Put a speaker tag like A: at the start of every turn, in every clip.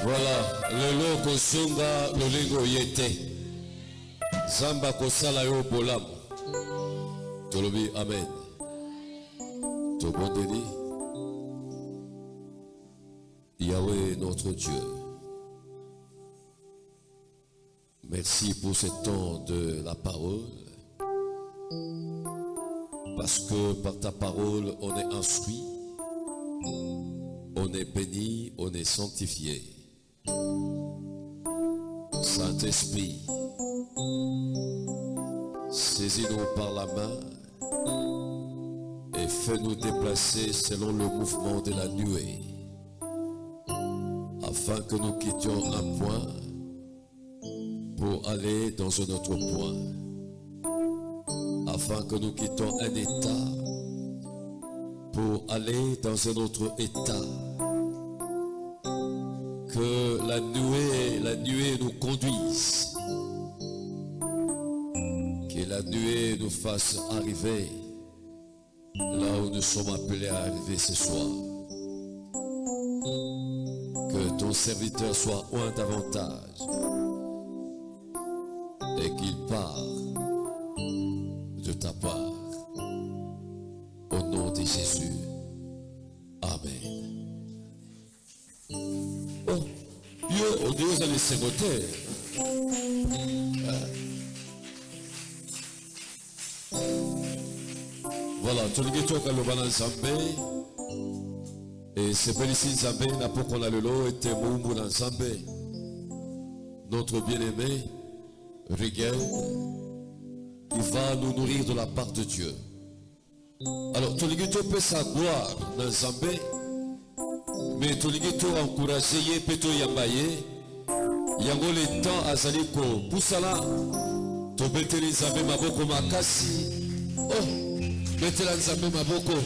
A: Voilà, le logo songa lolingo yete. Zamba kosala yo bolam. Tolobi amen. Tobondeli. Yahweh notre Dieu. Merci pour ce temps de la parole. Parce que par ta parole, on est instruit, on est béni, on est sanctifié. Saint-Esprit, saisis-nous par la main et fais-nous déplacer selon le mouvement de la nuée, afin que nous quittions un point pour aller dans un autre point, afin que nous quittions un état pour aller dans un autre état. Que la nuée nous conduise. Que la nuée nous fasse arriver là où nous sommes appelés à arriver ce soir. Que ton serviteur soit oint davantage et qu'il part de ta part. Au nom de Jésus. Amen. Oh, Dieu, Dieu a laissé voter. Voilà, tout le monde qui a le balance Zambé. Et c'est bien ici Zambé, n'a pas qu'on a le lot, et Témoumou dans Zambé. Notre bien-aimé, Rigel, il va nous nourrir de la part de Dieu. Alors, tout le monde peut sa gloire dans Zambé. Mais tout le monde a encouragé, Peto Yambaye, Yango le temps à Zaliko, Poussala, to Beteli Zambé Maboko Makasi, oh, Betela Zambé Maboko.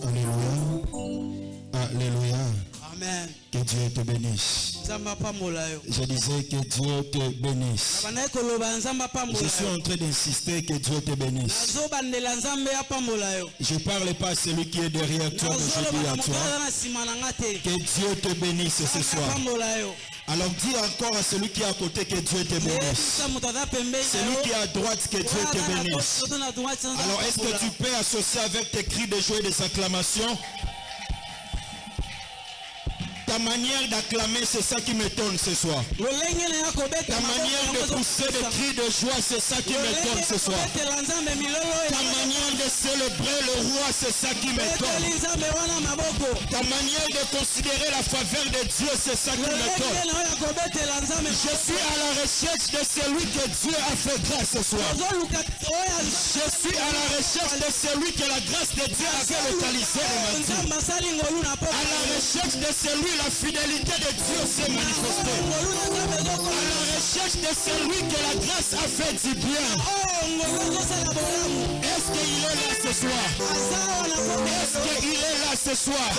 B: Alléluia, Alléluia.
C: Amen.
B: Que Dieu te bénisse. Je disais que Dieu te bénisse. Je suis en train d'insister que Dieu te bénisse. Je ne parle pas à celui qui est derrière toi, mais je dis à toi que Dieu te bénisse ce soir. Alors dis encore à celui qui est à côté que Dieu te bénisse. Celui qui est à droite que Dieu te bénisse. Alors est-ce que tu peux associer avec tes cris de joie et des acclamations? Ta manière d'acclamer, c'est ça qui m'étonne ce soir. Ta manière de pousser des cris de joie, c'est ça qui m'étonne ce soir. Ta manière de célébrer le roi, c'est ça qui m'étonne. Ta manière de considérer la faveur de Dieu, c'est ça qui m'étonne. Je suis à la recherche de celui que Dieu a fait grâce ce soir. Je suis à la recherche de celui que la grâce de Dieu a fait localiser le matin. À la recherche de celui la fidélité de Dieu s'est manifestée. À la recherche de celui que la grâce a fait du bien. Est-ce qu'il est là ce soir? Est-ce qu'il est là ce soir?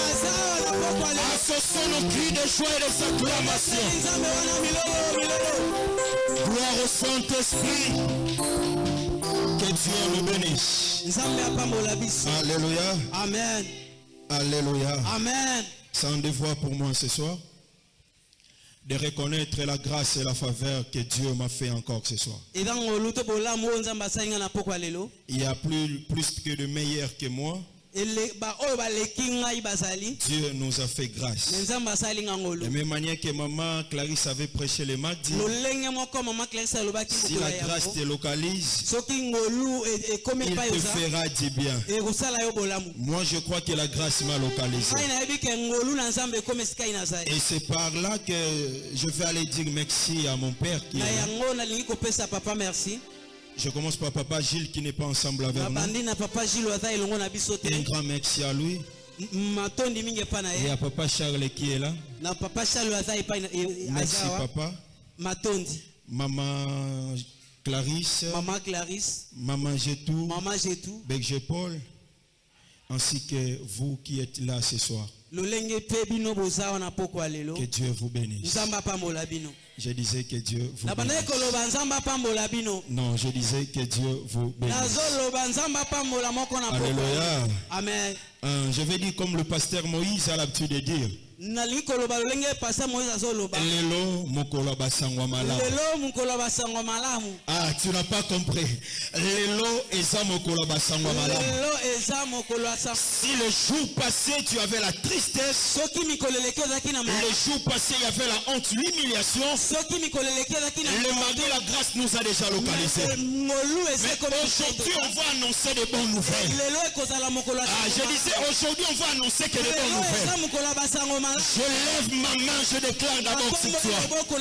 B: Associons nos cris de joie et de acclamations. Gloire au Saint-Esprit. Que Dieu nous bénisse. Alléluia.
C: Amen.
B: Alléluia.
C: Amen.
B: C'est un devoir pour moi ce soir de reconnaître la grâce et la faveur que Dieu m'a fait encore ce soir. Il y a plus que de meilleurs que moi. Dieu nous a fait grâce. De la même manière que maman Clarisse avait prêché le mardi, si la grâce te localise, il te fera du bien. Moi je crois que la grâce m'a localisé. Et c'est par là que je vais aller dire merci à mon père qui est là. Je commence par Papa Gilles qui n'est pas ensemble avec nous. Un grand merci à lui. Et à Papa Charles qui est là. Merci Papa. Maman Clarisse. Maman Jetou. Begje Paul. Ainsi que vous qui êtes là ce soir. Que Dieu vous bénisse. Je disais que Dieu vous bénisse. Non, je disais que Dieu vous bénisse. Alléluia.
C: Amen.
B: Je vais dire comme le pasteur Moïse a l'habitude de dire. Lelo mokolo basangwa malamu. Ah, tu n'as pas compris. Lelo eza mokolo basangwa malamu. Si le jour passé tu avais la tristesse, le jour passé il y avait la honte, l'humiliation, le mardi la grâce nous a déjà localisés. Mais aujourd'hui on va annoncer de bonnes nouvelles. Ah, je disais aujourd'hui on va annoncer que de bonnes nouvelles. Je lève ma main, je déclare d'abord sur toi que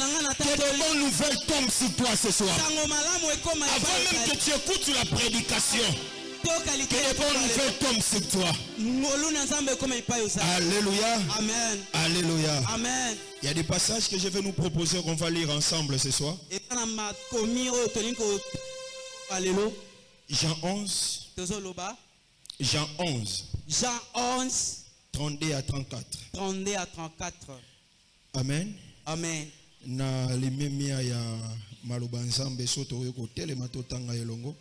B: de bonnes nouvelles tombent sur toi ce soir. Avant même que tu écoutes la prédication, que de bonnes nouvelles tombent sur toi. Alléluia.
C: Amen.
B: Alléluia.
C: Amen.
B: Il y a des passages que je vais nous proposer qu'on va lire ensemble ce soir. Jean 11. Jean 11.
C: Jean 11.
B: 32 à 34.
C: 32 à 34.
B: Amen.
C: Amen.
B: Na limemia ya malubanzambe soto yoko tele matotanga yelongo.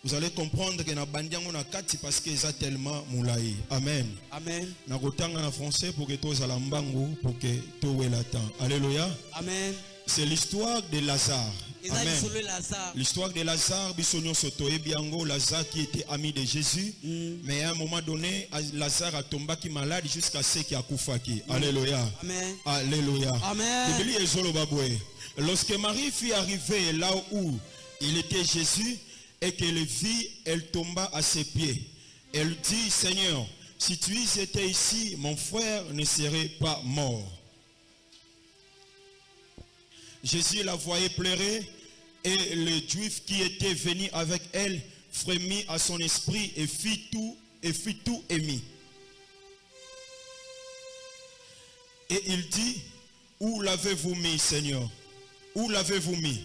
B: Vous allez comprendre que na bandiango na kati parce que ça tellement moulaï. Amen.
C: Amen.
B: Na kotanga na français pour que tous alambango pour que tout welatan. Alléluia.
C: Amen.
B: C'est l'histoire de Lazare. Amen. L'histoire de Lazare, Bissonio Soto et Biango, Lazare qui était ami de Jésus, mais à un moment donné, Lazare a tombé qui malade jusqu'à ce qu'il a coufaki. Alléluia.
C: Amen.
B: Alléluia.
C: Amen.
B: Lorsque Marie fut arrivée là où il était Jésus et qu'elle vit, elle tomba à ses pieds. Elle dit, Seigneur, si tu étais ici, mon frère ne serait pas mort. Jésus la voyait pleurer et le juif qui était venu avec elle frémit à son esprit et fit tout émis. Et il dit, où l'avez-vous mis, Seigneur? Où l'avez-vous mis?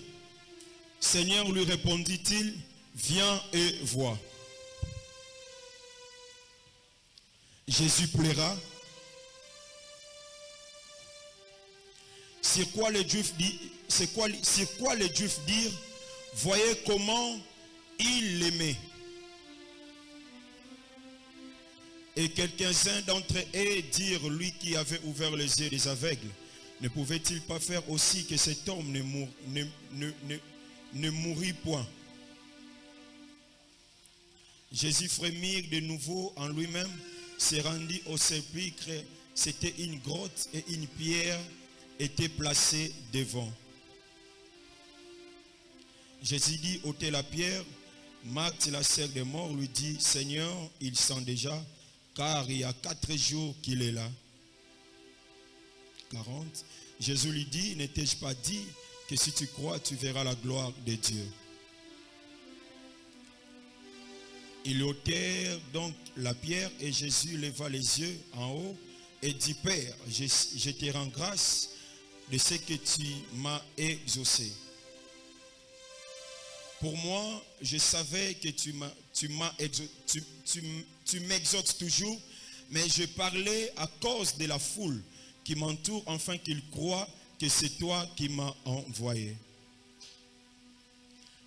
B: Seigneur, lui répondit-il, viens et vois. Jésus pleura. C'est quoi les Juifs dirent? Voyez comment il l'aimait. Et quelques-uns d'entre eux dirent, lui qui avait ouvert les yeux des aveugles, ne pouvait-il pas faire aussi que cet homme ne mourût point? Jésus frémit de nouveau en lui-même, se rendit au sépulcre. C'était une grotte et une pierre était placée devant. Jésus dit, ôtez la pierre. Marthe, la sœur des morts, lui dit, Seigneur, il sent déjà, car il y a 4 jours qu'il est là. 40. Jésus lui dit, ne t'ai-je pas dit que si tu crois, tu verras la gloire de Dieu? Ils ôtèrent donc la pierre et Jésus leva les yeux en haut et dit, Père, je te rends grâce de ce que tu m'as exaucé. Pour moi, je savais que tu m'exauces toujours, mais je parlais à cause de la foule qui m'entoure, afin qu'ils croient que c'est toi qui m'as envoyé.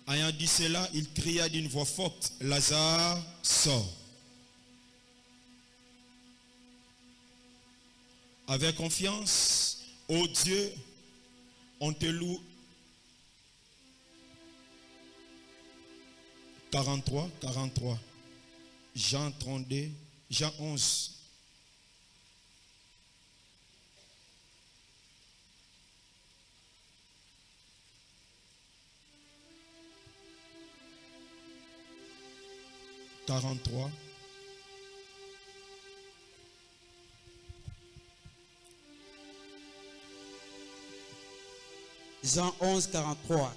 B: Ayant dit cela, il cria d'une voix forte, Lazare, sors. Avec confiance, ô Dieu, on te loue. 43. Jean 32, Jean 11.
C: Jean 11, 43.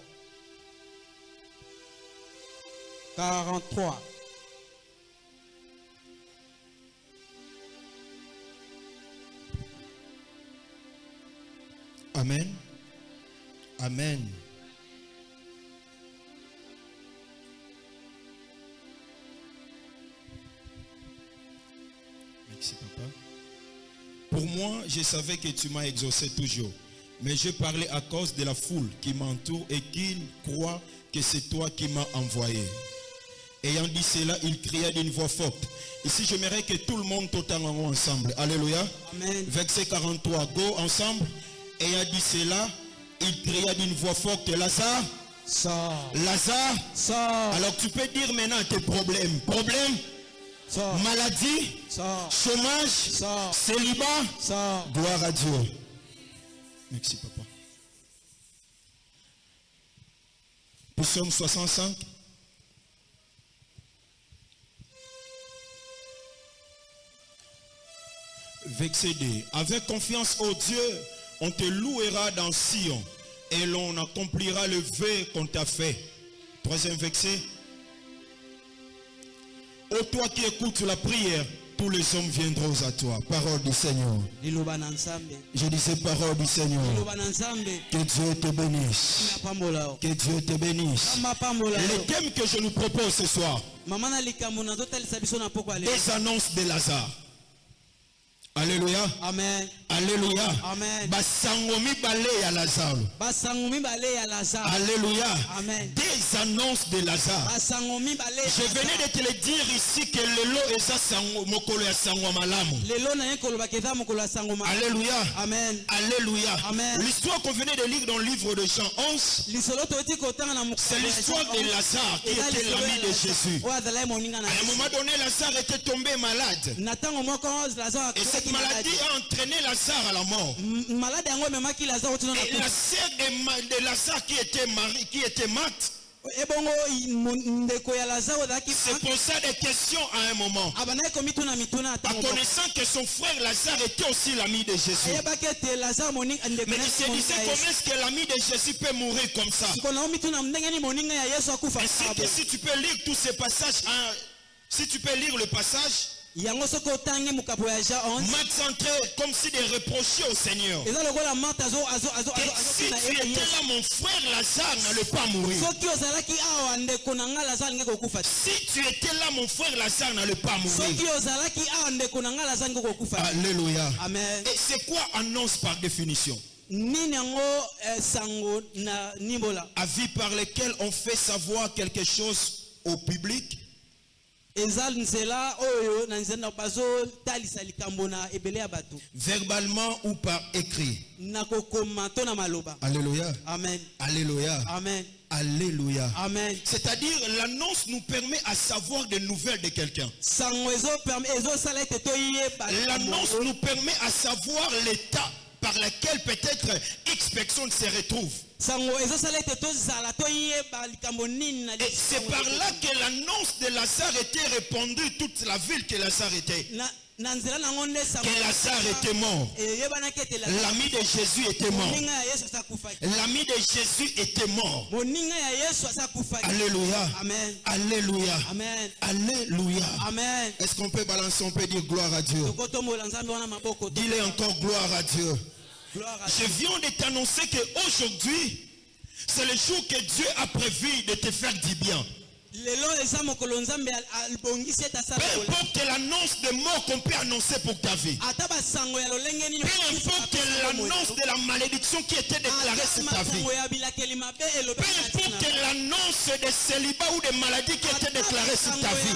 C: 43.
B: Amen. Amen. Pour moi, je savais que tu m'as exaucé toujours. Mais je parlais à cause de la foule qui m'entoure et qui croit que c'est toi qui m'as envoyé. Ayant dit cela, il cria d'une voix forte. Ici, j'aimerais que tout le monde totalement ensemble. Alléluia.
C: Amen.
B: Verset 43. Go ensemble. Ayant dit cela, il cria d'une voix forte. Lazare.
C: Sors.
B: Lazare.
C: Sors.
B: Alors tu peux dire maintenant tes problèmes. Problème.
C: Sors.
B: Maladie.
C: Sors.
B: Chômage.
C: Sors.
B: Célibat.
C: Sors.
B: Gloire à Dieu. Merci papa. Psaume 65. Verset 2. Avec confiance au Dieu, on te louera dans Sion et l'on accomplira le vœu qu'on t'a fait. Troisième verset. Ô toi qui écoutes la prière, tous les hommes viendront à toi. Parole du Seigneur.
C: Liloba na Nzambe.
B: Je disais parole du Seigneur.
C: Liloba na Nzambe.
B: Que Dieu te bénisse.
C: Na pambola.
B: Que Dieu te bénisse.
C: Ma pambola.
B: Le thème que je nous propose ce soir,
C: Maman na likambo na zotalisa biso na poko ale.
B: les annonces de Lazare. Alléluia.
C: Amen.
B: Alléluia.
C: Amen.
B: Basangomi balé à Lazare.
C: Basangomi bale ya Lazare.
B: Alléluia.
C: Amen.
B: Des annonces de Lazare.
C: Basangomi bale.
B: Je venais de te le dire ici que le lot est ça mokolo ya sango malamu.
C: Lelo na yeko loba keza mokolo sangoma.
B: Alléluia.
C: Amen.
B: Alléluia.
C: Amen.
B: L'histoire qu'on venait de lire dans le livre de Jean 11,
C: Lisolo toti kotanga na mokolo.
B: c'est l'histoire de Lazare qui était l'ami de Jésus.
C: O azala moninga na.
B: À un moment donné, Lazare était tombé malade.
C: Natango moko Lazare.
B: Et cette maladie a entraîné Lazare à la mort.
C: Malade yango memaki Lazare otino na.
B: Et la sœur de Lazare qui était morte,
C: Ebongo ndeko ya Lazare odaki.
B: se posa des questions à un moment.
C: Abana ko mituna mituna
B: En
C: atango.
B: connaissant que son frère Lazare était aussi l'ami de Jésus.
C: Ayeba ke Lazare moninga ndeko.
B: Mais il se disait comment est-ce que l'ami de Jésus peut mourir comme ça?
C: Kona mituna ndenge ni moninga ya Yesu akufa.
B: Ainsi que si tu peux lire tous ces passages, si tu peux lire le passage,
C: Yango soko tangi mukapo ya Jean 11.
B: Max entrait comme si de reprocher au Seigneur.
C: Eza lokola Marthe azo
B: Que si tu étais là, mon frère Lazare n'allait pas mourir.
C: soki ozalaki awa ndeko na nga Lazare ngeke kokufa.
B: Si tu étais là, mon frère Lazare n'allait pas mourir.
C: Soki ozalaki awa ndeko na nga Lazare ngeke kokufa.
B: Alléluia.
C: Amen.
B: Et c'est quoi annonce par définition?
C: Nini yango sango na nimbola.
B: Avis par lesquels on fait savoir quelque chose au public.
C: Eza nzela oyo na nzela bazo talisa likambo na ebele ya bato.
B: Verbalement ou par écrit.
C: Na kokoma to na maloba.
B: Alléluia.
C: Amen.
B: Alléluia.
C: Amen.
B: Alléluia.
C: Amen.
B: C'est-à-dire l'annonce nous permet à savoir des nouvelles de quelqu'un.
C: Sango ezo sala ete to yeba.
B: L'annonce nous permet à savoir l'état par lequel peut-être X personne se retrouve.
C: Sango ezo sala ete to zala to yeba likambo nini na.
B: Et c'est par là que l'annonce de Lazare était répandue toute la ville que Lazare était. Que Lazare était mort. L'ami de Jésus était mort. L'ami de Jésus était mort. Alléluia.
C: Amen.
B: Alléluia.
C: Amen.
B: Alléluia.
C: Amen.
B: Est-ce qu'on peut balancer, on peut dire gloire à Dieu? Dis-le encore gloire à Dieu. Je viens de t'annoncer qu'aujourd'hui, c'est le jour que Dieu a prévu de te faire du bien. Peu importe l'annonce de mort qu'on peut annoncer pour ta vie. Peu importe l'annonce de la malédiction qui était déclarée sur ta vie. Peu importe l'annonce de célibat ou de maladie qui était déclarée sur ta vie.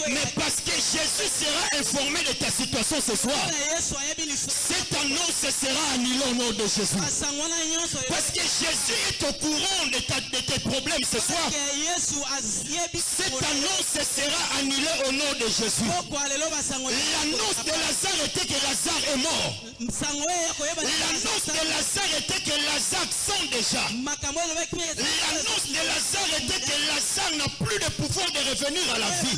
B: Mais parce que Jésus sera informé de ta situation ce soir, cette annonce sera annulée au nom de Jésus. Parce que Jésus est au courant de tes problèmes ce soir. Cette annonce sera annulée au nom de Jésus. L'annonce de Lazare était que Lazare est mort. L'annonce de Lazare était que Lazare sent déjà. L'annonce de Lazare était que Lazare n'a plus de pouvoir de revenir à la vie.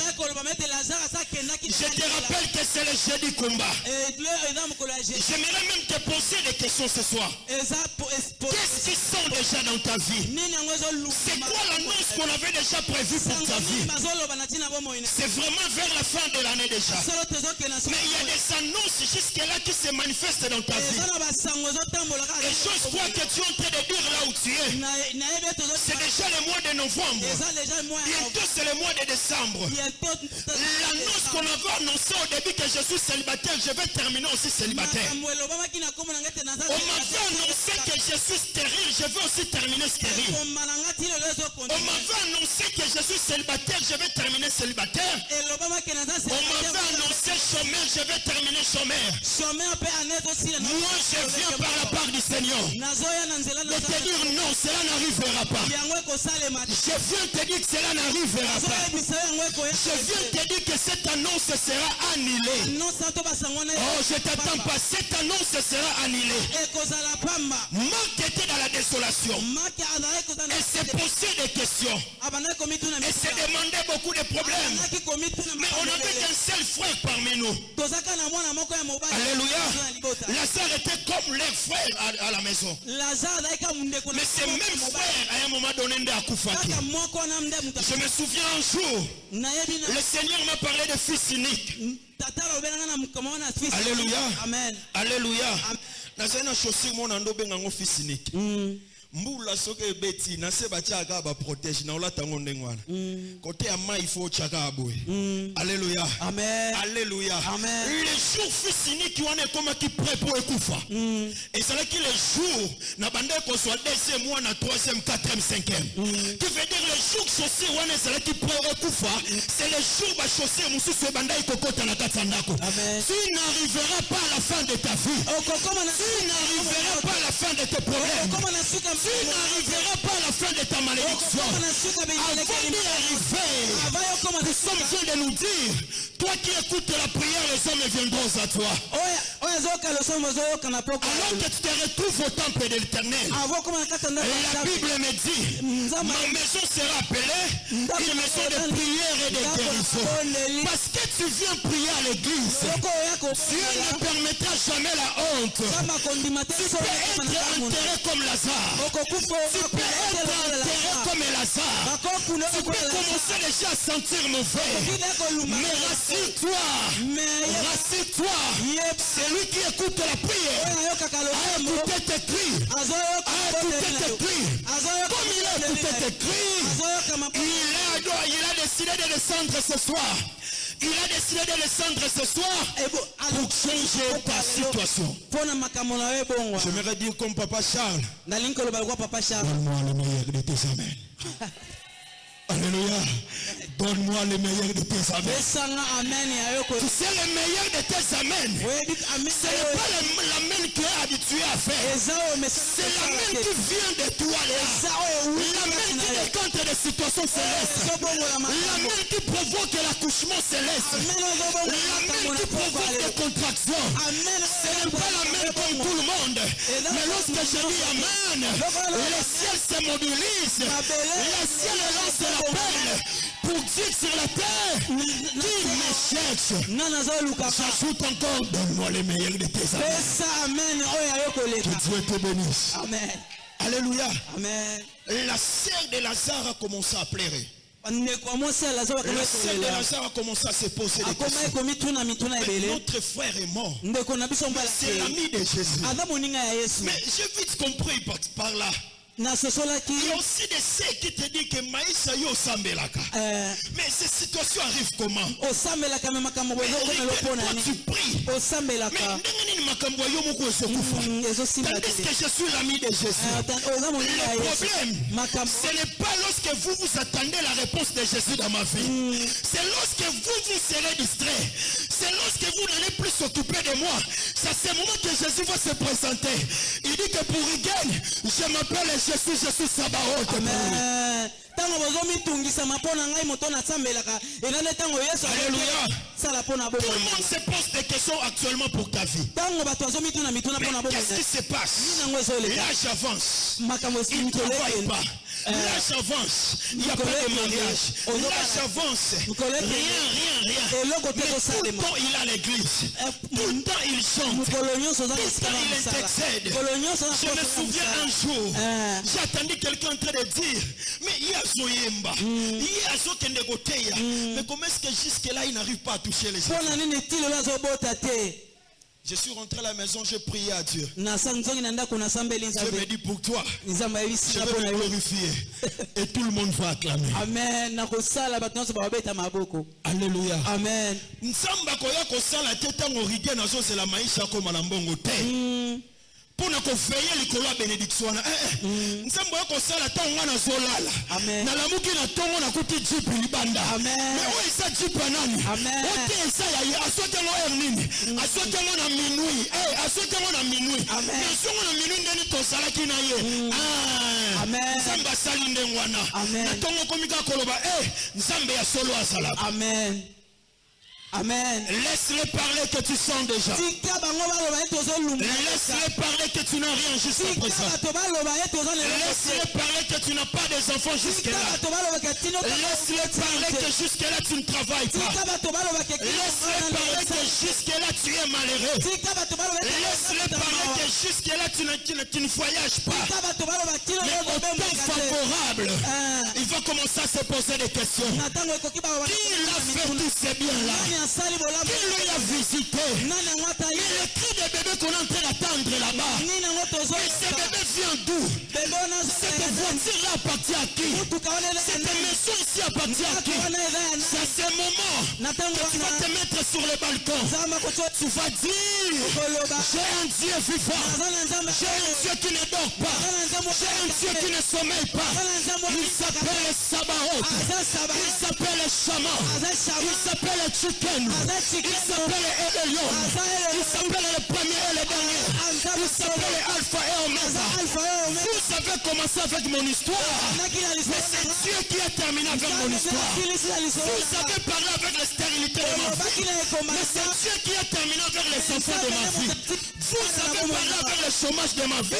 B: Je te rappelle que c'est le jeudi combat. J'aimerais même te poser des questions ce soir. Qu'est-ce qui sent déjà dans ta vie? C'est quoi l'annonce qu'on avait déjà prévue pour ta vie? C'est vraiment vers la fin de l'année déjà. Mais il y a des annonces jusque-là qui se manifestent dans ta vie. Et je crois que tu es en train de dire là où tu es. C'est déjà le mois de novembre. Bientôt c'est le mois de décembre. L'annonce qu'on avait annoncée au début que je suis célibataire, je vais terminer aussi célibataire. On m'avait annoncé que je suis stérile, je vais aussi terminer stérile. On m'avait annoncé que je suis célibataire, je vais terminer célibataire. On m'avait annoncé chômeur, je vais terminer chômeur. Moi je viens par la part du Seigneur de te dire non, cela n'arrivera pas. Je viens te dire que cela n'arrivera pas. Je viens te dire que cette annonce sera annulée. Oh, je t'attends pas, cette annonce sera annulée. Marc était dans la désolation. Elle s'est posé des questions. Elle s'est demandé beaucoup de problèmes. Mais on n'avait qu'un seul frère parmi nous. Alléluia. Lazare était comme leur frère à la maison. Mais ces mêmes frères, à un moment donné, je me souviens un jour, le Seigneur m'a parlé de fils unique. Alléluia.
C: Amen.
B: Alléluia. Nazana chaussure mon ando benga fils unique. Mbula soke beti na se bachaka ba protège na olata ngonde ngwana. Côté ama il faut chaka aboy. Alléluia.
C: Amen.
B: Alléluia.
C: Amen.
B: Les jours fils unique qui wana comme qui prêt pour ekufa. Et c'est là que les jours na bande ko soit deuxième mois na troisième, quatrième, cinquième. Qui veut dire les jours chaussure wana c'est là qui prêt ekufa, c'est les jours ba chaussure musu se banda ikokota na katsandako. Tu n'arriveras pas à la fin de ta vie. Tu n'arriveras pas à la fin de tes problèmes. Tu n'arriveras pas à la fin de ta malédiction. Avant d'y arriver, nous sommes en train de nous dire, toi qui écoutes la prière, les hommes viendront à toi. Alors que tu te retrouves au temple de l'Éternel, la Bible me dit, ma maison sera appelée une maison de prière et de guérison. Parce que tu viens prier à l'église, Dieu ne permettra jamais la honte. Tu peux être enterré comme Lazare. Tu peux être enterré comme Lazare. Tu peux commencer déjà à sentir mauvais. Mais rassure-toi. Rassure-toi. C'est lui qui écoute la prière. A écouté tes cris. A écouté tes cris. Comme il a écouté tes cris, il a décidé de descendre ce soir. Il a décidé de descendre ce soir pour changer ta situation. J'aimerais dire comme Papa Charles, donne-moi le meilleur de tes amens. Alléluia. Donne-moi le meilleur de tes amens. Tu sais le meilleur de tes amens. Ce n'est pas l'amen que tu es habitué à faire. C'est l'amen qui vient de toi là. L'amen qui décante des situations célestes. L'amen qui provoque l'accouchement céleste. L'amen qui provoque des contractions. Ce n'est pas l'amen comme tout le monde. Mais lorsque je dis amen, le ciel se mobilise. Le ciel lance la perle pour dire sur la terre qui me cherche. J'ajoute encore, donne-moi les meilleurs de tes amens. Que Dieu te bénisse.
C: Amen.
B: Alléluia.
C: Amen.
B: La sœur de Lazare a commencé à pleurer. La sœur de Lazare a commencé à se poser des questions. Notre frère est mort. C'est l'ami de Jésus. Mais j'ai vite compris par là. Il y a aussi des sœurs qui te disent que Maïssa yo sambelaka. Mais ces situations arrivent comment? Toi tu pries. Mais tandis que je suis l'ami de Jésus. Le problème, ce n'est pas lorsque vous vous attendez la réponse de Jésus dans ma vie. C'est lorsque vous serez distrait. C'est lorsque vous n'allez plus s'occuper de moi. C'est à ce moment que Jésus va se présenter. Il dit que pour Rigen, je m'appelle Jésus Sabaoth.
C: Amen.
B: Alléluia. Tout le monde se pose des questions actuellement pour ta vie. Mais qu'est-ce qui se passe? L'âge avance. Il ne travaille pas. L'âge avance. Il n'y a pas de mariage. L'âge avance. Rien. Mais tout le temps il a l'église. Tout le temps il chante. Tout le temps il intercède. Je me souviens un jour, j'ai attendu quelqu'un en train de dire, mais il y a Zoyemba, il y a Zokendegoteya. Mais comment est-ce que jusque là il n'arrive pas à toucher les gens? Je suis rentré à la maison, j'ai prié à Dieu.
C: Na sanzongi nanda kuna sambeli
B: Je
C: nzambe.
B: me dis pour toi,
C: Nzamba
B: je
C: yisika
B: vais
C: pona
B: me
C: yo.
B: glorifier. Et tout le monde va acclamer.
C: Amen. Na kosala bato nyonso babeta maboko.
B: Alléluia.
C: Amen.
B: Nzamba koya kosala te tango rige nazo c'est la maisha koma na mbongo te. Pour ne veiller likolo ya bénédiction na nzambo ya kosala ta nga na zolala na lamuki na tongo na kuti jeep libanda mais o isa jeep nani o te isa ya asotengo nini asotengo na minuit asotengo na minuit mais songo na minuit ndeni tosalaki na ye nzambe asali ndenge wana na tongo komika koloba nzambe ya solo azala.
C: Amen. Amen.
B: Laisse-les parler que tu sens déjà. Laisse-les parler que tu n'as rien jusqu'à présent. Laisse-les parler que tu n'as pas des enfants jusque-là. Laisse-les parler que jusque-là tu ne travailles pas. Laisse-les parler que jusque-là tu es malheureux. Laisse-les parler que jusque-là tu ne voyages pas. Mais au temps favorable, il va commencer à se poser des questions. Qui l'a fait tous ces biens-là? Qui lui a visité? Mais le cri des bébés qu'on est en train d'attendre là-bas, mais ces bébés viennent d'où? Cette voiture-là appartient à qui? Cette maison ici appartient à qui? C'est à ce moment que tu vas te mettre sur le balcon. Tu vas dire, j'ai un Dieu vivant, j'ai un Dieu qui ne dort pas, j'ai un Dieu qui ne sommeille pas. Il s'appelle Sabaoth, il s'appelle Shama, il s'appelle Chicken, il s'appelle Elion, il s'appelle le premier et le dernier, il s'appelle Alpha et Omega. Vous avez commencé avec mon histoire, mais c'est Dieu qui a terminé avec mon histoire. Vous avez parlé avec la stérilité de ma vie, mais c'est Dieu qui a terminé avec les enfants de ma vie. Vous avez parlé avec le chômage de ma vie,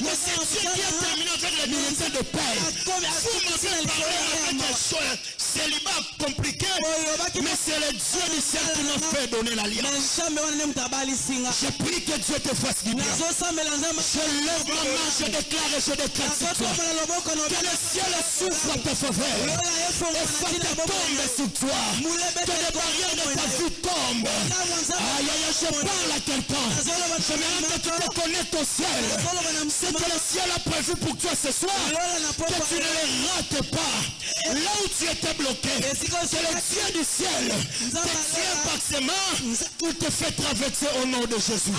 B: mais c'est Dieu qui a terminé avec les ministères de paix. Vous m'avez parlé avec des choses, célibat compliqué, mais c'est le Dieu du ciel qui m'a fait donner l'alliance. Je prie que Dieu te fasse du bien. Je lève ma main, je déclare et je déclare sur toi que le ciel souffre à ta faveur et fasse tomber sur toi, que les barrières de ta vie tombent. Aïe aïe, je parle à quelqu'un. Je me que tu te connectes au ciel. Ce que le ciel a prévu pour toi ce soir, que tu ne le rates pas. Là où tu étais bloqué, que le Dieu du ciel te tient par ses mains, il te fait traverser au nom de Jésus.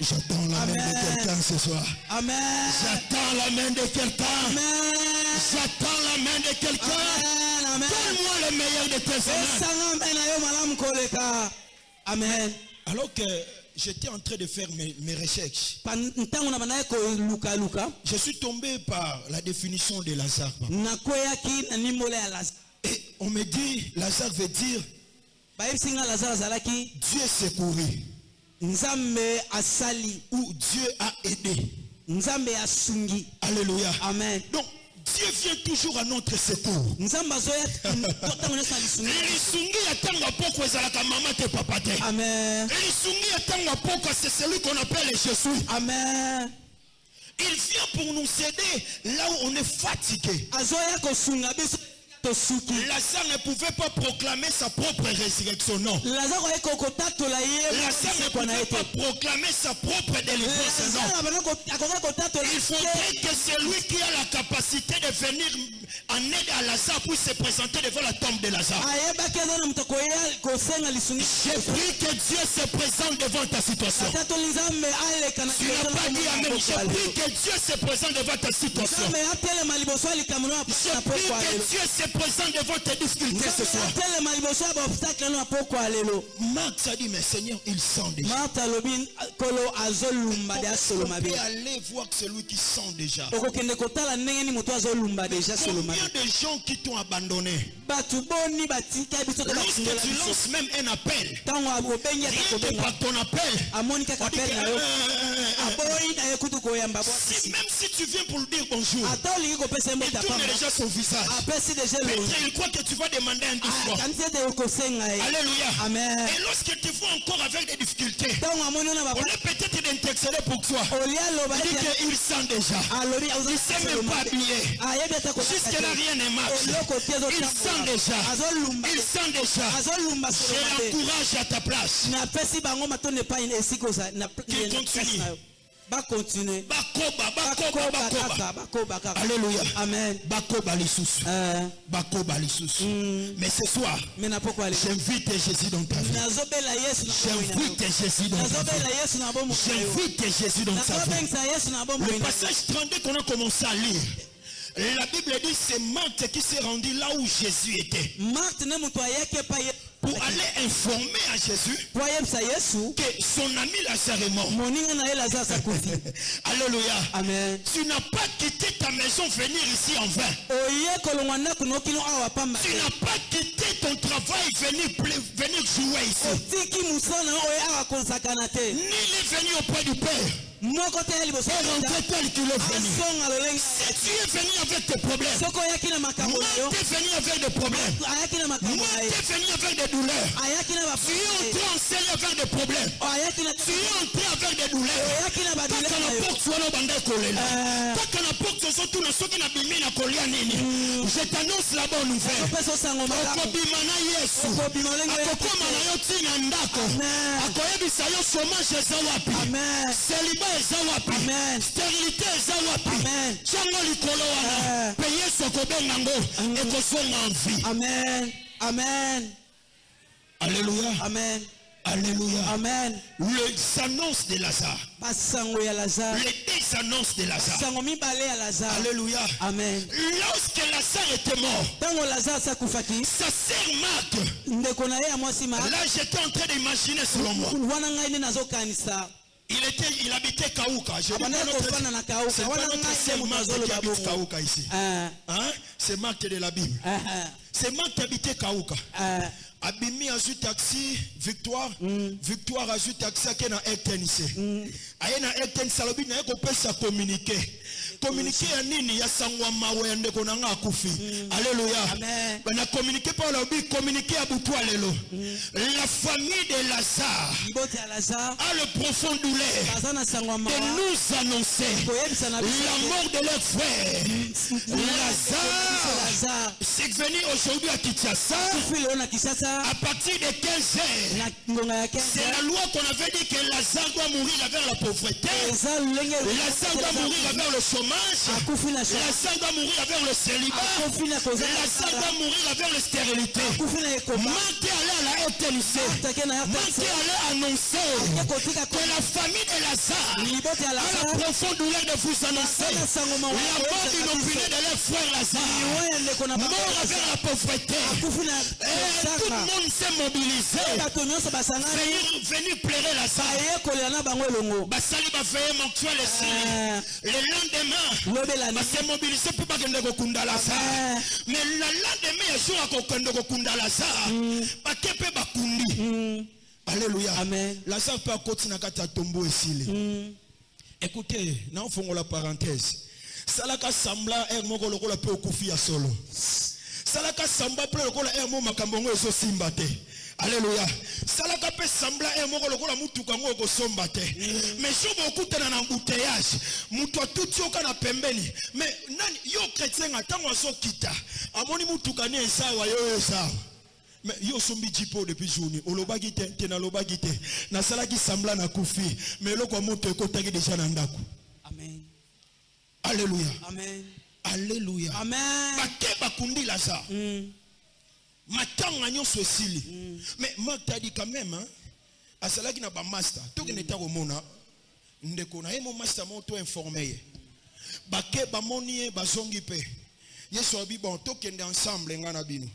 B: J'attends la main de quelqu'un ce soir.
C: Amen.
B: J'attends la main de quelqu'un. J'attends la main de quelqu'un. Donne-moi le meilleur de tes amens.
C: Amen.
B: Alors que j'étais en train de faire mes recherches, je suis tombé par la définition de Lazare. Et on me dit, Lazare veut dire Dieu secouru ou Dieu a aidé. Alléluia.
C: Amen.
B: Donc Dieu vient toujours à notre secours.
C: Amen.
B: C'est celui qu'on appelle Jésus.
C: Amen.
B: Il vient pour nous aider là où on est fatigué. Lazare ne pouvait pas proclamer sa propre résurrection, non. Lazare ne pouvait pas proclamer sa propre délivrance, non. Il faudrait que celui qui a la capacité de venir en aide à Lazare puisse se présenter devant la tombe de Lazare. Je prie que Dieu se présente devant ta situation. Tu n'as pas dit amen. Je prie que Dieu se présente devant ta situation. Je prie que Dieu se présente devant tes difficultés ce soir. Marc a dit, mais Seigneur, il sent déjà. On peut aller voir celui qui sent déjà. Combien de gens qui t'ont abandonné? Lorsque tu lances même un appel, rien que par ton appel, même si tu viens pour lui dire bonjour, il tourne déjà son visage. Il croit que tu vas demander un discours. Alléluia.
C: Amen.
B: Et lorsque tu vois encore avec des difficultés, on est peut-être d'intexter chanceler pour toi. Il dit qu'il sent déjà. Il ne s'est même pas habillé. Jusque-là, rien ne marche. Il sent déjà. Il sent déjà. Je l'encourage à ta place. Qu'il continue.
C: Continuer.
B: Alléluia.
C: Amen.
B: Mais ce soir, j'invite Jésus dans ta vie. J'invite Jésus dans ta vie. J'invite Jésus dans ta vie. Le passage 32 qu'on a commencé à lire. La Bible dit c'est Marthe qui s'est rendu là où Jésus était. Pour aller informer à Jésus que son ami Lazare est mort. Alléluia.
C: Amen.
B: Tu n'as pas quitté ta maison venir ici en vain. Tu n'as pas quitté ton travail venir jouer ici. Ni est venu auprès du Père. Pour rentrer tel qu'il est venu. Si tu es venu avec tes problèmes, moi tu es venu avec des problèmes, moi tu es venu avec des douleurs, tu es entré en scène avec des problèmes, tu es entré avec des douleurs. Je t'annonce la bonne nouvelle.
C: Amen.
B: Stérilité
C: Amen. Amen.
B: Alléluia.
C: Amen.
B: Alléluia.
C: Amen.
B: Les annonces de Lazare. Les deux annonces de Lazare. Alléluia.
C: Amen.
B: Lorsque Lazare était mort, sa sœur Marthe, là j'étais en train d'imaginer selon moi. Il habitait Kaouka. C'est pas notre sœur Marthe qui habite Kaouka ici. C'est Marthe de la Bible. C'est Marthe qui habitait Kaouka. Abimi a eu taxi, Victoire a eu taxi à Kena Ekten ici. Ayena Ekten Salobi n'a pas sa communiquer. Communiquer à Nini, ya sangwa mawe ande konanga akufi. Alléluia. Ben a communiqué par la Bible, communiquer à Boutoua Lelo. La famille de Lazare a le profond douleur de nous annoncer la mort de leur frère. Lazare c'est venu aujourd'hui à Kinshasa. À partir de 15 heures, c'est la loi qu'on avait dit que Lazare doit mourir avec la pauvreté. Lazare doit mourir avec le chômage. Lazare doit mourir avec le célibat. Lazare doit mourir avec la stérilité. Marthe allait à la RTNC. Marthe allait annoncer que la famille de Lazare a la profonde douleur de vous annoncer la mort inopinée de leur frère Lazare. Mort avec la pauvreté. Tout le monde s'est mobilisé. Venir pleurer Lazare. Basali va faire mensuel le lendemain. Va se mobiliser pour pas que nous kunda Lazare. Mais le lendemain, il y a jour à kunda Lazare. Pas que peut bakundi. Alléluia.
C: Amen.
B: Lazare peut continuer à tomber ici. Écoutez, nous faisons la parenthèse. Salaka sambla moko lokola pe okufi ya solo. Salaka samba pe lokola mo makambongo ezo simbate. Alléluia. Salaka pe sambla moko lokola mutuka ngo ko sombate. Mais si vous écoutez dans l'embouteillage, mutu tuti okana pembeni. Mais nani yo chrétien atango azo kita. Amoni mutuka ni esawa yo esawa. Mais yo sombi jipo depuis journée. Olobaki te na lobaki te. Na salaki sambla na kufi. Mais loko moto ekotaki déjà na ndako.
C: Amen.
B: Alléluia.
C: Amen.
B: Alléluia.
C: Amen.
B: Bake bakundi Lazare. Matanga nyonso esili. Mais Marthe dit quand même hein. Asalaki na ba master. Toki neta komona. Ndeko na mo master moto informé. Bake bamoni bazongi pe. Yesu abi bon tokende ensemble ngana bino.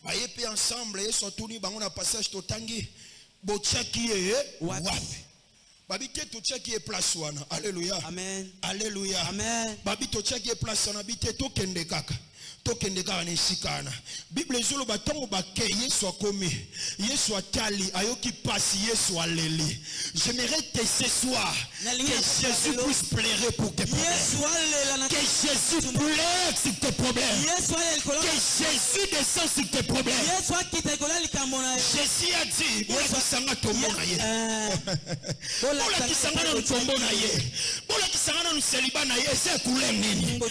B: Baye pe ensemble Yesu tuni bango na passage totangi bochaki wapi. Babi te to check est place wana. Alléluia.
C: Amen.
B: Alléluia.
C: Amen.
B: Babi to check est place wana bité to kende kaka. tokende kaka na esika wana. Bible ezoloba ntango bakei Yesu akomi, Yesu atali ayoki pasi, Yesu aleli. J'aimerais que ce soir que Jésus puisse pleurer pour tes problèmes, que Jésus pleure sur tes problèmes, que Jésus descend sur tes problèmes. Jésus a dit bola kisanga tombo na ye, bola kisanga na tombo na ye, bola kisanga na celibat na ye, c'est couleur nini, bola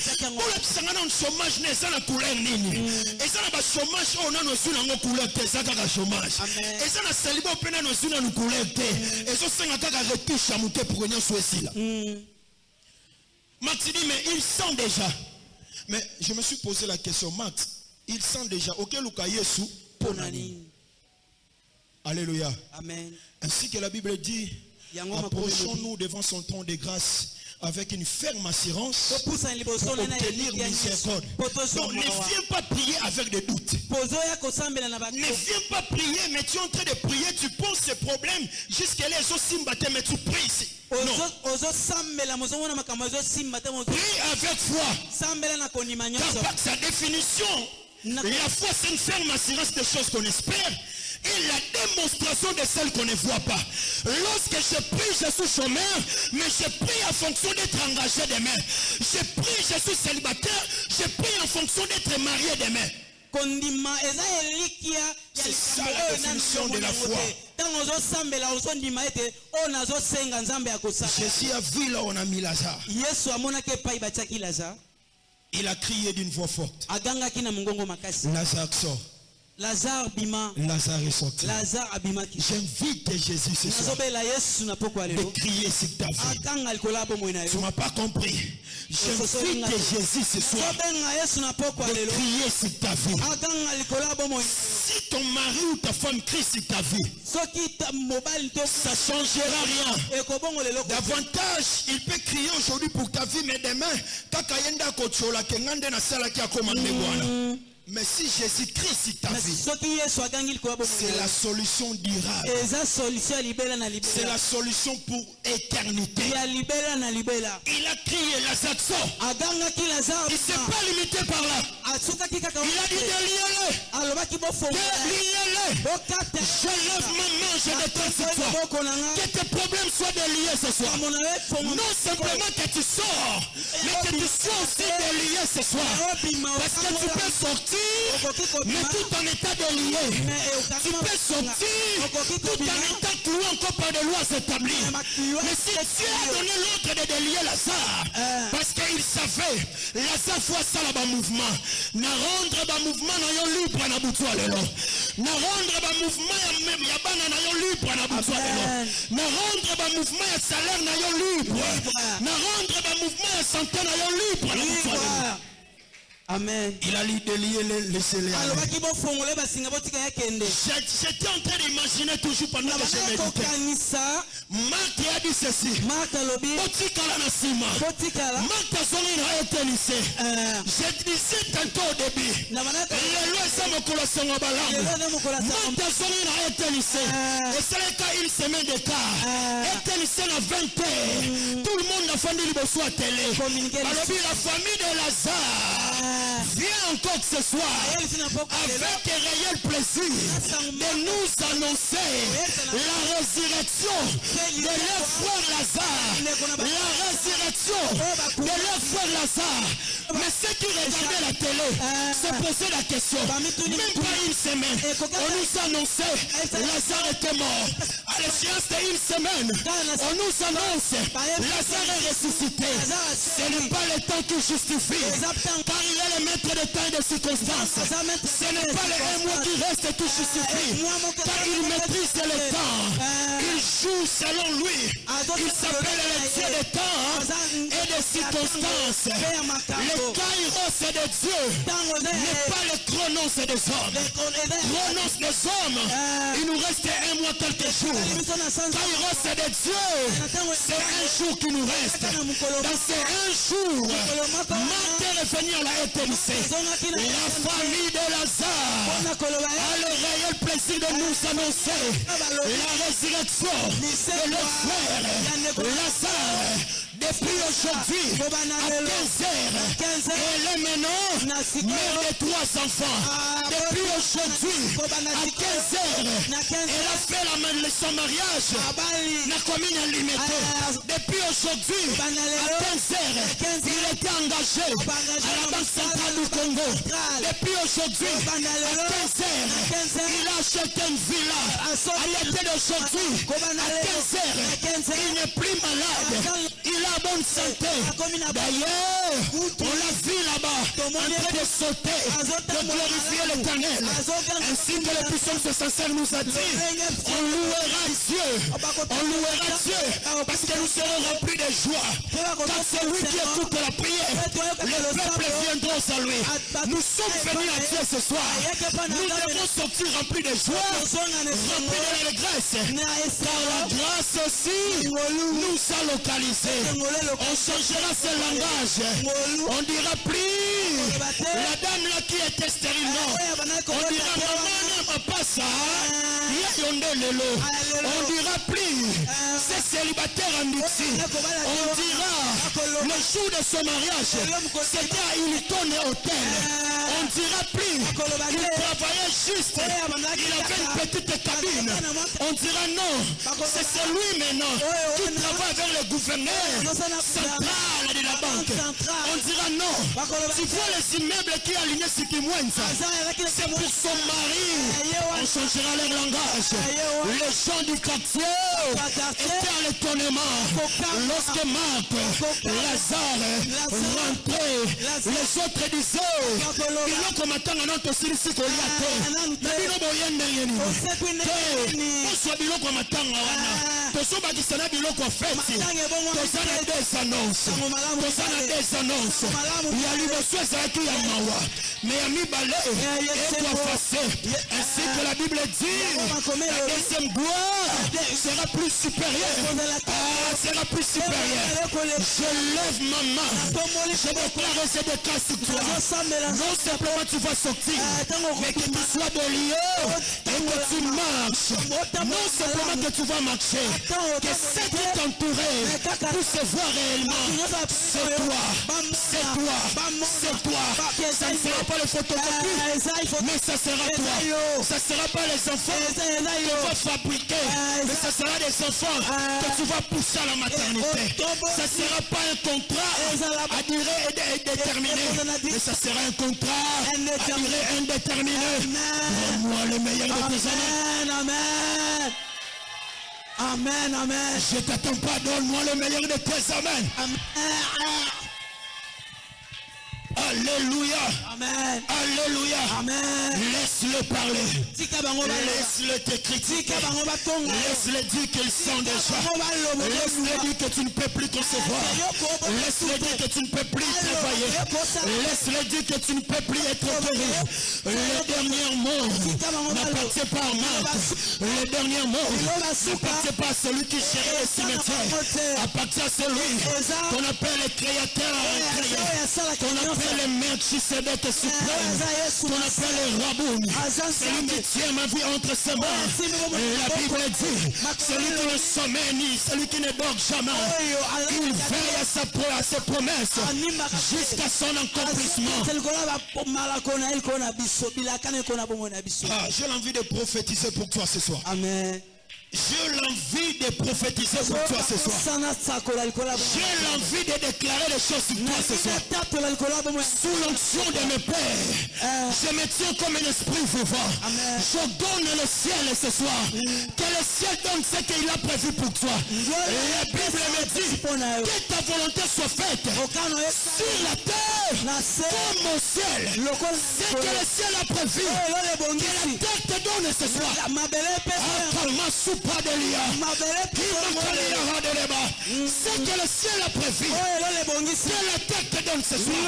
B: kisanga na chômage na ça na couleur nini, et ça na ba chômage on a no suna ngo couleur te ça kaka chômage, et ça na celibat pena no suna no couleur te, et ça senga kaka retouche à monter pour rien souci là. Max dit mais il sent déjà, mais je me suis posé la question, Max, il sent déjà auquel Luka Yesu ponani. Alléluia. Amen. Ainsi que la Bible dit, approchons-nous devant son trône de grâce avec une ferme assurance pour obtenir miséricorde. Donc ne viens pas prier avec des doutes. Ne viens pas prier, mais tu es en train de prier, tu poses ces problèmes jusqu'à là, mais tu pries ici. Non. Prie avec foi. Car par sa définition, la foi c'est une ferme assurance des choses qu'on espère et la démonstration de celles qu'on ne voit pas. Lorsque je prie, je suis chômeur, mais je prie en fonction d'être engagé demain. Je prie, je suis célibataire, je prie en fonction d'être marié demain. C'est ça la définition de la foi. Jésus a vu là où on a mis Lazare. Il a crié d'une voix forte. Lazare sort. Lazare bima. Lazare est sorti. Lazare abimaki. J'invite Jésus ce soir de crier sur ta vie. Tu m'as pas compris. J'invite Jésus ce soir de crier sur ta vie. Si ton mari ou ta femme crie sur ta vie, ça ne changera rien. Davantage, il peut crier aujourd'hui pour ta vie, mais demain, mais si Jésus Christ sur ta vie, c'est la solution durable. C'est la solution pour éternité. Il a crié Lazare. Il ne s'est pas limité par là. Il a dit déliez-le. Je lève ma main, je détends sur toi. Que tes problèmes soient déliés ce soir. Non simplement que tu sors, mais que tu sois aussi délié ce soir. Parce que tu peux sortir, mais tout en état délié. Tu peux sortir, tout en étant cloué encore par des lois établies. Mais si Dieu a donné l'autre de délier Lazare, parce qu'il savait, Lazare fois ça là-bas mouvement. Na rendre ba mouvement na yo libre na butu alelo. Na rendre ba mouvement ya bana na yo libre na butu alelo. Na rendre ba mouvement ya salaire na yo libre. Na rendre ba mouvement ya santé na yo libre na butu alelo. Amen. Il a dit de lier les célébrés. J'étais en train d'imaginer toujours pendant que je méditais. Marc a dit ceci. Marc a été lycée. Je disais tantôt au début. Les lois sont mon colossal en balangue. Marc a été lycée. Et c'est le cas une semaine d'écart. Était lycée à 20 heures. Tout le monde a fondé le besoin à télé. La famille de Lazare viens encore ce soir avec un réel plaisir de nous annoncer la résurrection de leur frère Lazare. La résurrection de leur frère Lazare. Mais ceux qui regardaient la télé se posaient la question. Même pas une semaine, on nous annonçait Lazare était mort. À l'échéance d'une semaine, on nous annonce Lazare est ressuscité. Ce n'est pas le temps qui justifie, car il est le maître de temps et de circonstances. Ce n'est pas le mois qui reste qui justifie, car il maîtrise le temps. Il joue selon lui. Il s'appelle le Dieu des temps et des circonstances. Le kairos de Dieu n'est pas le chronos des hommes. Chronos des hommes, il nous reste un mois quelques jours. Kairos de Dieu, c'est un jour qui nous reste. Dans ces un jour, Marc est revenu à la éternité. La famille de Lazare a le réel plaisir de nous annoncer la résurrection de leur frère Lazare. Des depuis aujourd'hui, à 15h, elle est maintenant mère de 3 enfants. Depuis aujourd'hui, à 15h, elle a fait son mariage na commune limitée. Depuis aujourd'hui, à 15h, il était engagé à la Banque centrale du Congo. Depuis aujourd'hui, à 15h, il a acheté une villa. À l'été d'aujourd'hui, à 15h, il n'est plus malade. Il a bonne santé. D'ailleurs, on l'a vu là-bas, en train de sauter, de glorifier l'Éternel. Ainsi que le puissant de sincère nous a dit, on louera Dieu, parce que nous serons remplis de joie. Car c'est lui qui écoute la prière, le peuple viendra à lui. Nous sommes venus à Dieu ce soir. Nous devons sortir remplis de joie, remplis de l'allégresse. Car la grâce aussi nous a localisés. On changera ce langage. On dira plus la dame là qui était stérile. On dira maman pas ça. On dira plus c'est célibataire en Dixie. On dira le jour de son mariage c'était à Hilton Hotel. On dira plus il travaillait juste, il avait une petite cabine. On dira non, c'est celui maintenant qui travaille avec le gouverneur central de la banque. On dira non, tu vois les immeubles qui alignent sur Kimwenza, c'est pour son mari. On changera leur langage. Les gens du quartier étaient à l'étonnement lorsque Marc, Lazare rentrait. Les autres disaient biloko matanga na tosili sikoliate na bino boyende yeni toswa biloko matanga wana tosobakisa na biloko feti tozana des annonces ya liboso ezalaki ya mawa mais ya mibale ekoafase ainsi que la Bible dit la deuxième gloire sera plus supérieure. Sera plus supérieure. Je lève ma main, je déclare et je déclare sur toi. Non simplement tu vas sortir, mais que tu sois de lieu et que tu marches. Non simplement que tu vas marcher, que ceux qui t'entouraient puissent voir réellement. C'est toi. Ça ne sera pas les photocopies, mais ça sera toi. Ça ne sera pas les enfants que tu vas fabriquer, mais ça sera des enfants que tu vas pousser à la maternité. Ça ne sera pas un contrat à durée indéterminée, mais ça sera un contrat à durée indéterminée. Donne-moi le meilleur de tes années. Amen. Je t'attends pas, donne-moi le meilleur de tes amens. Alléluia.
C: Amen.
B: Alléluia.
C: Amen.
B: Laisse-le parler. Laisse-le te critiquer. Laisse-le dire qu'ils sont déjà. Laisse-le dire que tu ne peux plus concevoir. Laisse-le dire que tu ne peux plus travailler. Laisse-le dire que tu ne peux plus être guéri. Le dernier mot n'appartient pas à Marc. Le dernier mot n'appartient pas à celui qui gérait le cimetière. Appartient à celui qu'on appelle le créateur. Qu'on appelle le Melchisedec suprême, qu'on appelle le Raboun, celui qui tient ma vie entre ses mains. La Bible dit, celui qui ne sommeille ni celui qui ne dort jamais, il veille à ses promesses jusqu'à son accomplissement. J'ai l'envie de prophétiser pour toi ce soir.
C: Amen.
B: J'ai l'envie de prophétiser pour toi ce soir. J'ai l'envie de déclarer les choses sur toi ce soir. Sous l'onction de mes pères, je me tiens comme un esprit vivant. Je donne le ciel ce soir. Que le ciel donne ce qu'il a prévu pour toi. La Bible me dit que ta volonté soit faite sur la terre comme au ciel. C'est que le ciel a prévu. Que la terre te donne ce soir. Pas de l'IA. C'est que le ciel a prévu. C'est la terre te donne ce soir.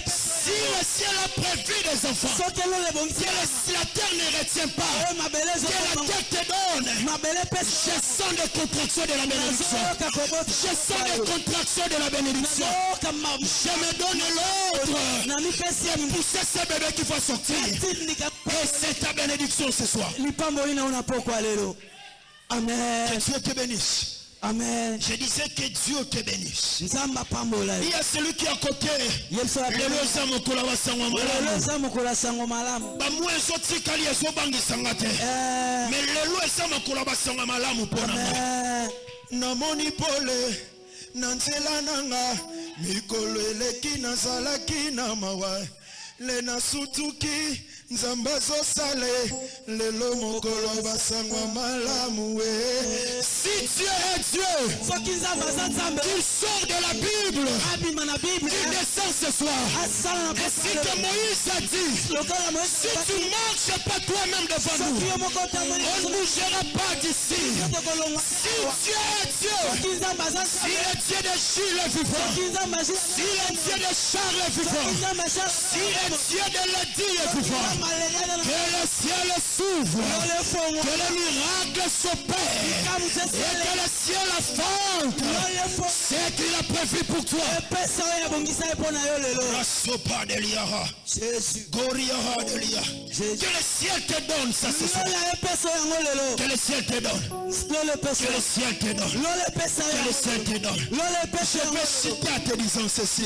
B: Si le ciel a prévu des enfants, que la terre ne retient pas, que la terre te donne, je sens des contractions de la bénédiction. Je sens des contractions de la bénédiction. Je me donne l'autre. C'est pousser ce bébé qui va sortir. Et c'est ta bénédiction ce soir.
C: Amen.
B: Que Dieu te bénisse.
C: Amen.
B: Je disais que Dieu te bénisse.
C: Nzamba pambola.
B: Il y a celui qui est à côté.
C: Yeso
B: Le loza mokola wa sango malamu.
C: Loza mokola sango malamu.
B: Ba mwe zoti kali ezo bangi sangate. Mais le loza mokola wa sango malamu pona moi. Namoni pole nanzela nanga mikolo eleki nazalaki na mawa le nasutuki nzamba zosale lelo mokolo basangwa malamu si Dieu est Dieu qu'il sort de la Bible il descend ce soir et si que Moïse a dit si tu marches pas toi-même devant nous on ne bougera pas d'ici si Dieu est Dieu si le Dieu de Jules est vivant si le Dieu de Charles est vivant si le Dieu de Lady est vivant que le ciel s'ouvre, que le miracle s'opère et que le ciel affronte ce qu'il a prévu pour toi. Que le ciel te donne ça ce soir. Que le ciel te donne. Que le ciel te donne. Que le ciel te donne. Je vais citer en te disant ceci.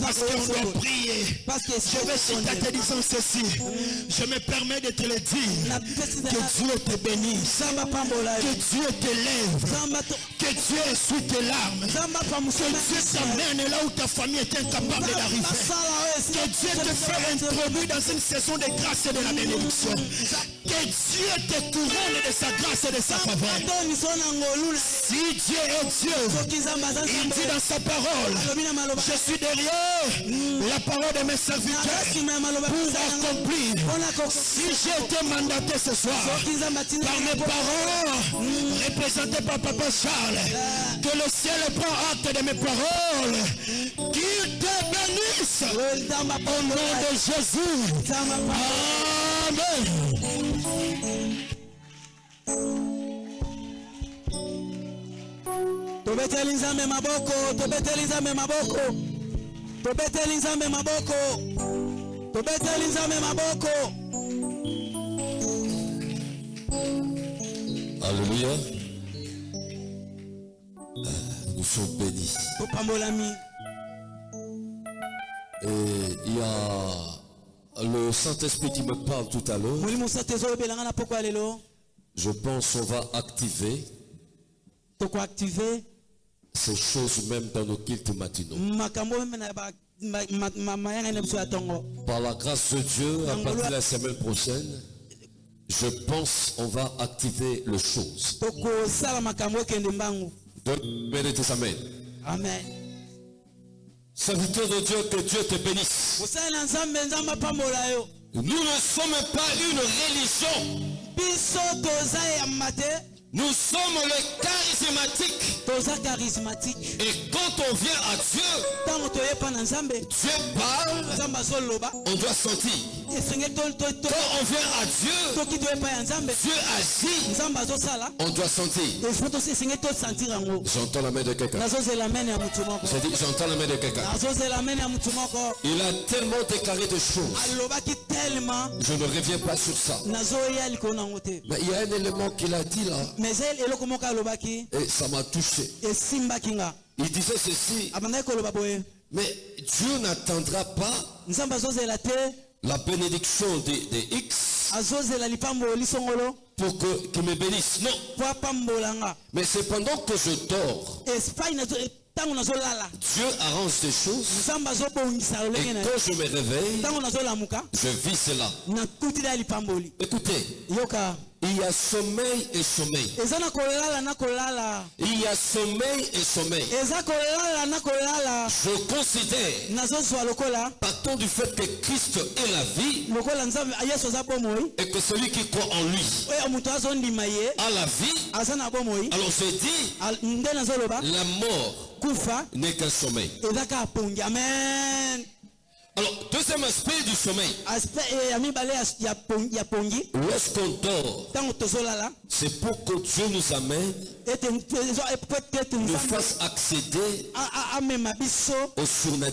B: Parce qu'on doit prier. Je vais citer en te disant ceci. Je me permets de te le dire. Que Dieu te bénisse. Que Dieu t'élève. Que Dieu essuie tes larmes. Que Dieu t'amène là où ta famille est incapable d'arriver. Que Dieu te fait introduire dans une saison de grâce et de la bénédiction. Que Dieu te couronne de sa grâce et de sa faveur. Si Dieu est Dieu, il dit dans sa parole, je suis derrière la parole de mes serviteurs pour accomplir. Si j'ai été mandaté ce soir par mes parents, représentés par Papa Charles, que le ciel prend acte de mes paroles, qu'il te bénisse au nom de Jésus. Amen.
C: Tobeteli nzambe maboko, tobeteli nzambe maboko. Tobeteli nzambe maboko. Tobeteli nzambe maboko.
A: Alléluia. Nous sommes bénis. Et il y a le Saint-Esprit qui me parle tout à l'heure. Je pense qu'on va activer ces choses même dans nos cultes matinaux. Par la grâce de Dieu, à partir de la semaine prochaine, je pense qu'on va activer les choses. Amen.
C: Amen.
A: Serviteur de Dieu, que Dieu te bénisse. Nous ne sommes pas une religion. Nous sommes les charismatiques. Et quand on vient à Dieu, Dieu parle, on doit sentir. Quand on vient à Dieu, Dieu agit, on doit sentir. J'entends la main de quelqu'un. J'ai dit, j'entends la main de quelqu'un. Il a tellement déclaré de choses. Je ne reviens pas sur ça. Mais il y a un élément qu'il a dit là. Et ça m'a touché. Il disait ceci. Mais Dieu n'attendra pas la bénédiction de X pour qu'il me bénisse. Non. Mais c'est pendant que je dors, Dieu arrange des choses. Et quand je me réveille, je vis cela. Écoutez, il y a sommeil et sommeil. Il y a sommeil et sommeil. Je considère, partant du fait que Christ est la vie, et que celui qui croit en lui a la vie, alors je dis, la mort n'est qu'un sommeil. Alors, deuxième aspect du sommeil. Lorsqu'on dort, c'est pour que Dieu nous amène, nous fasse accéder au